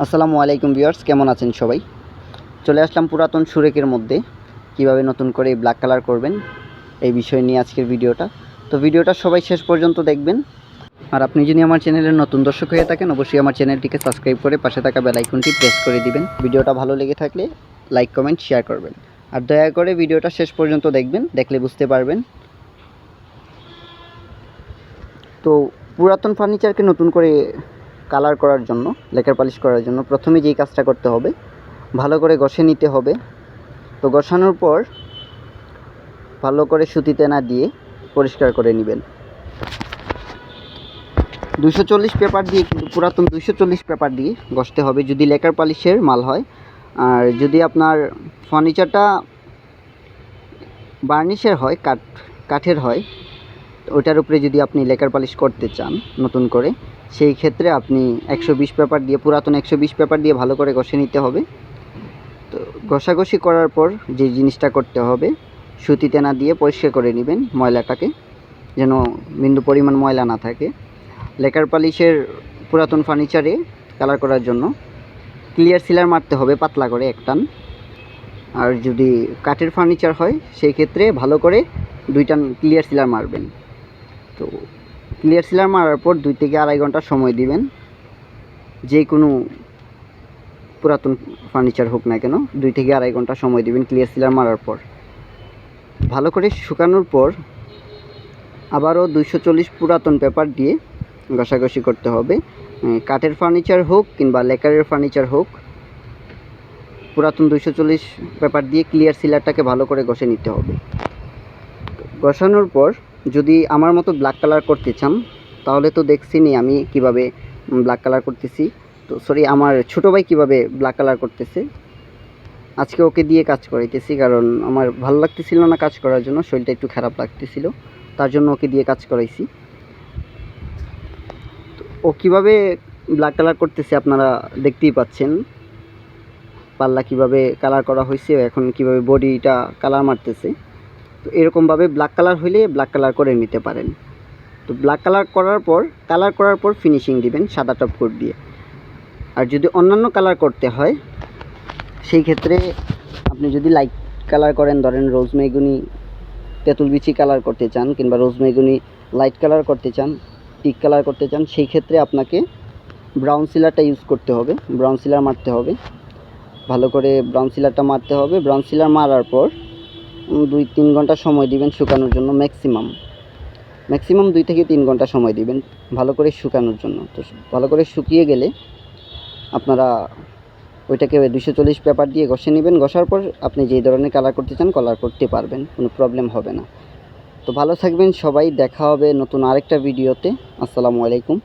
আসসালামু আলাইকুম ভিউয়ার্স, কেমন আছেন সবাই? চলে আসলাম পুরাতন সুরেকের মধ্যে কিভাবে নতুন করে ব্ল্যাক কালার করবেন এই বিষয় নিয়ে আজকের ভিডিওটা। তো ভিডিওটা সবাই শেষ পর্যন্ত দেখবেন। আর আপনি যদি আমার চ্যানেলের নতুন দর্শক হয়ে থাকেন, অবশ্যই আমার চ্যানেলটিকে সাবস্ক্রাইব করে পাশে থাকা বেল আইকনটি প্রেস করে দিবেন। ভিডিওটা ভালো লেগে থাকলে লাইক, কমেন্ট, শেয়ার করবেন। আর দয়া করে ভিডিওটা শেষ পর্যন্ত দেখবেন, দেখলে বুঝতে পারবেন। তো পুরাতন ফার্নিচারকে নতুন করে কালার করার জন্য, লেকার পালিশ করার জন্য প্রথমে যেই কাজটা করতে হবে, ভালো করে ঘষে নিতে হবে। তো ঘষানোর পর ভালো করে সুতিতে না দিয়ে পরিষ্কার করে নেবেন। 240 পেপার দিয়ে, কিন্তু পুরাতন 240 পেপার দিয়ে ঘষতে হবে যদি লেকার পালিশের মাল হয়। আর যদি আপনার ফার্নিচারটা বার্নিশের হয়, কাঠের হয়, ওটার উপরে যদি আপনি লেকার পালিশ করতে চান নতুন করে, সেই ক্ষেত্রে আপনি 120 পেপার দিয়ে, পুরাতন 120 পেপার দিয়ে ভালো করে ঘষে নিতে হবে। তো ঘষাঘষি করার পর যে জিনিসটা করতে হবে, সুতিতে না দিয়ে পরিষ্কার করে নেবেন ময়লাটাকে, যেন বিন্দু পরিমাণ ময়লা না থাকে। লেকার পালিশের পুরাতন ফার্নিচারে কালার করার জন্য ক্লিয়ার সিলার মারতে হবে পাতলা করে এক টান। আর যদি কাঠের ফার্নিচার হয় সেই ক্ষেত্রে ভালো করে 2 টান ক্লিয়ার সিলার মারবেন। তো ক্লিয়ার সিলার মারার পর 2 থেকে আড়াই ঘন্টা সময় দিবেন। যে কোনো পুরাতন ফার্নিচার হোক না কেন, 2 থেকে আড়াই ঘন্টা সময় দিবেন ক্লিয়ার সিলার মারার পর। ভালো করে শুকানোর পর আবারও 240 পুরাতন পেপার দিয়ে ঘষাঘষি করতে হবে। কাঠের ফার্নিচার হোক কিংবা লেকারের ফার্নিচার হোক, পুরাতন 240 পেপার দিয়ে ক্লিয়ার সিলারটাকে ভালো করে ঘষে নিতে হবে। ঘষানোর পর যদি আমার মতো ব্ল্যাক কালার করতে চান, তাহলে তো দেখছেনই আমি কিভাবে ব্ল্যাক কালার করতেছি। তো আমার ছোটো ভাই কীভাবে ব্ল্যাক কালার করতেছে, আজকে ওকে দিয়ে কাজ করাইতেছি, কারণ আমার ভালো লাগতেছিল না কাজ করার জন্য, শরীরটা একটু খারাপ লাগতেছিল, তার জন্য ওকে দিয়ে কাজ করাইছি। ও কীভাবে ব্ল্যাক কালার করতেছে আপনারা দেখতেই পাচ্ছেন। পাল্লা কীভাবে কালার করা হয়েছে, এখন কীভাবে বডিটা কালার মারতেছে। তো এরকমভাবে ব্ল্যাক কালার হইলে ব্ল্যাক কালার করে নিতে পারেন। তো ব্ল্যাক কালার করার পর ফিনিশিং দিবেন সাদা টপ কোট দিয়ে। আর যদি অন্যান্য কালার করতে হয়, সেই ক্ষেত্রে আপনি যদি লাইট কালার করেন, ধরেন রোজ মেগুনি, তেঁতুল বিচি কালার করতে চান, কিংবা রোজ মেগুনি লাইট কালার করতে চান, টিক কালার করতে চান, সেই ক্ষেত্রে আপনাকে ব্রাউন সিলারটা ইউজ করতে হবে, ব্রাউন সিলার মারতে হবে। ভালো করে ব্রাউন সিলারটা মারতে হবে। ব্রাউন সিলার মারার পর 2-3 ঘন্টা সময় দিবেন শুকানোর জন্য। ম্যাক্সিমাম 2 থেকে 3 ঘন্টা সময় দিবেন ভালো করে শুকানোর জন্য। তো ভালো করে শুকিয়ে গেলে আপনারা ওইটাকে 240 পেপার দিয়ে ঘষে নেবেন। ঘষার পর আপনি যেই ধরনের কালার করতে চান কালার করতে পারবেন, কোনো প্রবলেম হবে না। তো ভালো থাকবেন সবাই, দেখা হবে নতুন আরেকটা ভিডিওতে। আসসালামু আলাইকুম।